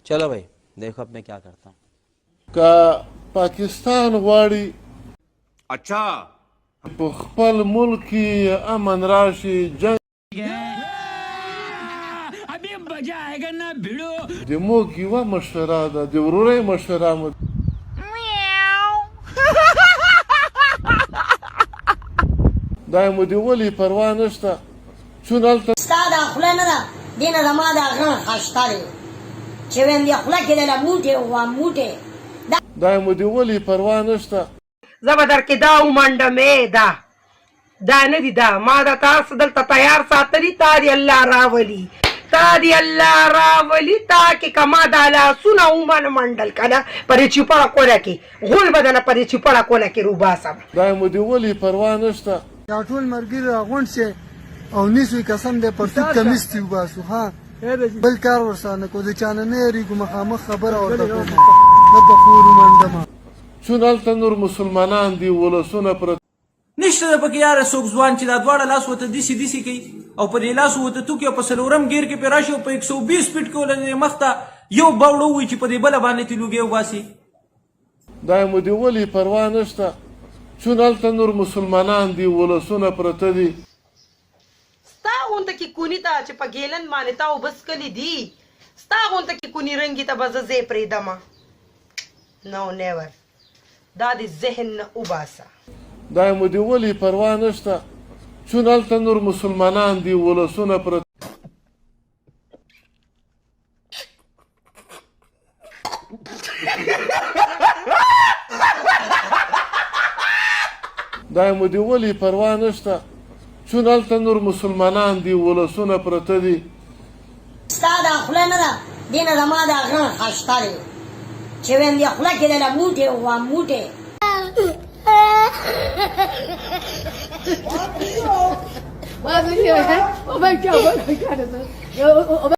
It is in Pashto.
चलो भाई देखो अब मैं क्या करता हूँ. का पाकिस्तान غواړي अच्छा په خپل ملک کې امن راشي جنگ د موږ یوه مشوره ده د ورورۍ مشوره مو دا مو د ولې پروا نشته چون هلته ستا دا خوله نه ده دې نه زما دا غڼ خشته دی چې ویم دې خوله کې دله موټې وه موټې دا مو د ولې پروا نشته زه به درکې دا ومنډمې دا نه دي دا ما دا تاسو دلته تیار ساتلي تا دې الله راولي تا دې الله راولي تا کې که ما دا لاسونه ومنه منډل که نه پرې چوپړه کوله کې غول به دنه پرې چوپړه کوله کې روباسم دا مو د ولې پروا نشته دا ټول ملګري راغونډ شي او نیسو یې قسم دی پرتوګ کمیس تې وباسو ها بل کار ورسره نه کوو د چا نه نه یېرېږو مخامخ خبره ورته کوم نه به خور ومنډمه چون هلته نور مسلمانان دي ولسونه پرته نشته د پکې یاره څوک ځوان چې دا دواړه لاس ورته دسي کوي او په دې لاس ورته توکي او په څلورم ګیر کې پرې راشي او په 120 سپیډ کې ولې مخ ته یو باوړه ووایي چې په دې بله باندې تې لوګې وباسي دا مو د ولې پروا نشته چون هلته نور مسلمانان دي ولسونه پرته دي ستا غونته کې کوني ته چې په ګیلن باندې تا اوبه څکلي دي ستا غونته کې کوني رنګي ته به زه ځې پرېږدمه نو نیور دا د ذهن نه وباسه دا مو د ولې پروا نشته چون هلته نور مسلمانان دي ولسونه پرته دا مو د ولې پروا نشته چون هلته نور مسلمانان دي ولسونه پرته دي ستا دا خوله نه ده دې نه زما دا غڼ خشته دی چې ویم دې خوله کې دله موټې وه موټې Oh my God,